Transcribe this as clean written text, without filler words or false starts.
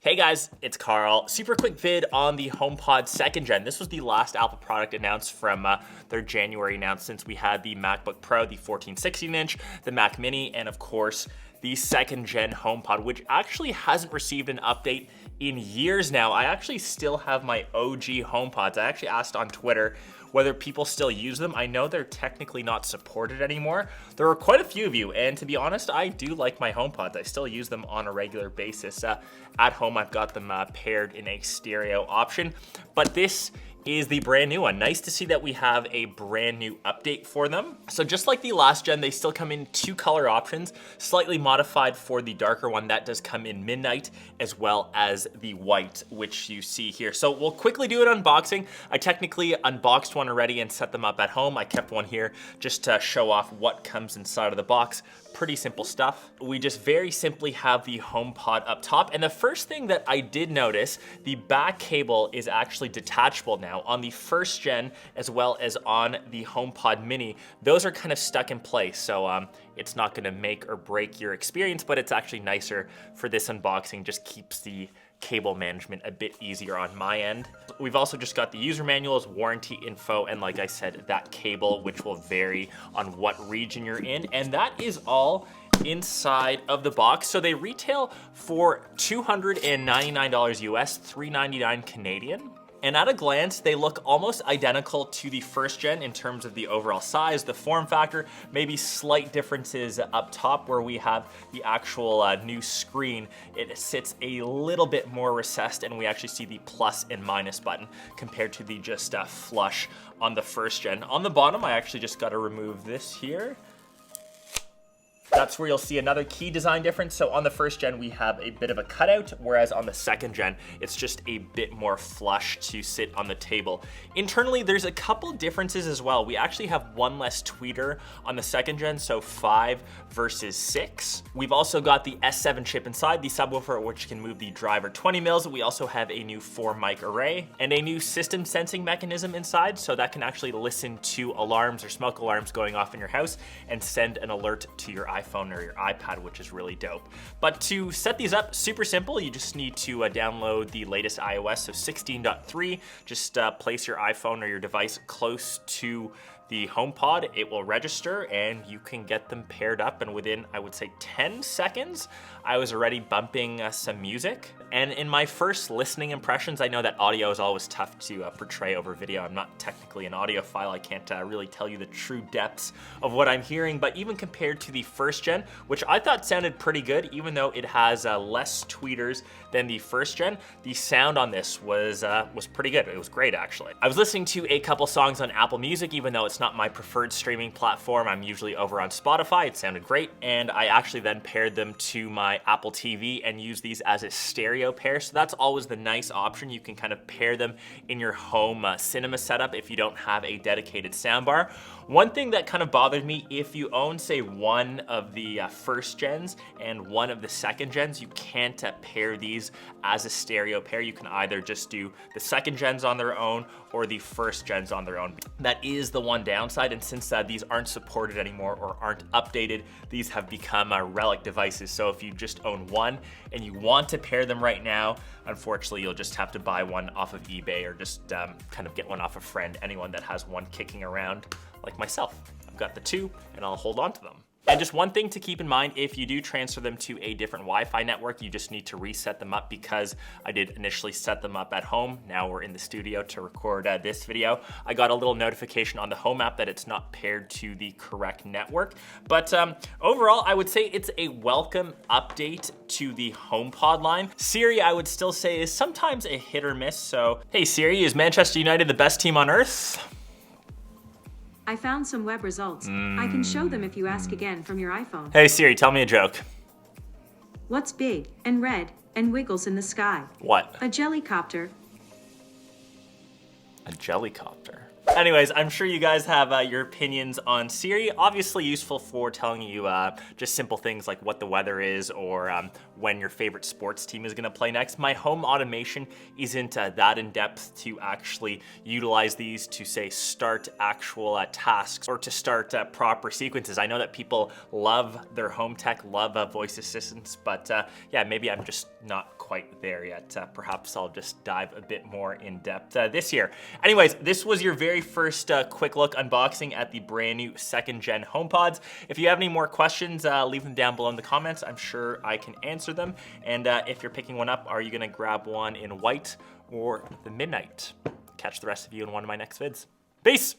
Hey guys, it's Karl. Super quick vid on the HomePod 2nd gen. This was the last Apple product announced from their January announcements. We had the MacBook Pro, the 14/16-inch, the Mac Mini, and of course, the 2nd gen HomePod, which actually hasn't received an update in years now. I actually still have my OG HomePods. I actually asked on Twitter whether people still use them. I know they're technically not supported anymore. There are quite a few of you, and to be honest, I do like my HomePods. I still use them on a regular basis. At home, I've got them paired in a stereo option, but this is the brand new one. Nice to see that we have a brand new update for them. So just like the last gen, they still come in 2 color options, slightly modified for the darker one. That does come in midnight, as well as the white, which you see here. So we'll quickly do an unboxing. I technically unboxed one already and set them up at home. I kept one here just to show off what comes inside of the box. Pretty simple stuff. We just very simply have the HomePod up top. And the first thing that I did notice, the back cable is actually detachable now. On the 1st gen, as well as on the HomePod Mini, those are kind of stuck in place. So it's not gonna make or break your experience, but it's actually nicer for this unboxing. Just keeps the cable management a bit easier on my end. We've also just got the user manuals, warranty info, and like I said, that cable, which will vary on what region you're in. And that is all inside of the box. So they retail for $299 US, $399 Canadian. And at a glance, they look almost identical to the 1st gen in terms of the overall size, the form factor, maybe slight differences up top where we have the actual new screen. It sits a little bit more recessed, and we actually see the plus and minus button compared to the just flush on the 1st gen. On the bottom, I actually just got to remove this here. That's where you'll see another key design difference. So on the 1st gen, we have a bit of a cutout, whereas on the 2nd gen, it's just a bit more flush to sit on the table. Internally, there's a couple differences as well. We actually have one less tweeter on the 2nd gen, so 5 versus 6. We've also got the S7 chip inside, the subwoofer, which can move the driver 20 mils. We also have a new 4-mic array and a new system sensing mechanism inside, so that can actually listen to alarms or smoke alarms going off in your house and send an alert to your iPhone or your iPad, which is really dope. But to set these up, super simple. You just need to download the latest iOS, so 16.3. Just place your iPhone or your device close to the HomePod. It will register and you can get them paired up, and within, I would say, 10 seconds, I was already bumping some music. And in my first listening impressions, I know that audio is always tough to portray over video. I'm not technically an audiophile. I can't really tell you the true depths of what I'm hearing, but even compared to the 1st gen, which I thought sounded pretty good, even though it has less tweeters than the 1st gen, the sound on this was pretty good. It was great, actually. I was listening to a couple songs on Apple Music, even though it's not my preferred streaming platform. I'm usually over on Spotify. It sounded great. And I actually then paired them to my Apple TV and used these as a stereo pair. So that's always the nice option. You can kind of pair them in your home cinema setup if you don't have a dedicated soundbar. One thing that kind of bothered me, if you own, say, one of the 1st gens and one of the 2nd gens, you can't pair these as a stereo pair. You can either just do the 2nd gens on their own or the 1st gens on their own. That is the one downside, and since these aren't supported anymore or aren't updated, these have become relic devices. So if you just own one and you want to pair them right now, unfortunately, you'll just have to buy one off of eBay or just kind of get one off a friend, anyone that has one kicking around like myself. I've got the 2 and I'll hold on to them. And just one thing to keep in mind, if you do transfer them to a different Wi-Fi network, you just need to reset them up, because I did initially set them up at home. Now we're in the studio to record this video. I got a little notification on the Home app that it's not paired to the correct network. But overall, I would say it's a welcome update to the HomePod line. Siri, I would still say, is sometimes a hit or miss. So, hey Siri, is Manchester United the best team on earth? I found some web results. I can show them if you ask again from your iPhone. Hey Siri, tell me a joke. What's big and red and wiggles in the sky? What? A jellycopter. A jellycopter? Anyways, I'm sure you guys have your opinions on Siri. Obviously useful for telling you just simple things like what the weather is or when your favorite sports team is gonna play next. My home automation isn't that in depth to actually utilize these to say start actual tasks or to start proper sequences. I know that people love their home tech, love voice assistants, but yeah, maybe I'm just not quite there yet. Perhaps I'll just dive a bit more in depth this year. Anyways, this was your very first quick look unboxing at the brand new 2nd gen HomePods. If you have any more questions, leave them down below in the comments. I'm sure I can answer them. And if you're picking one up, are you gonna grab one in white or the midnight? Catch the rest of you in one of my next vids. Peace!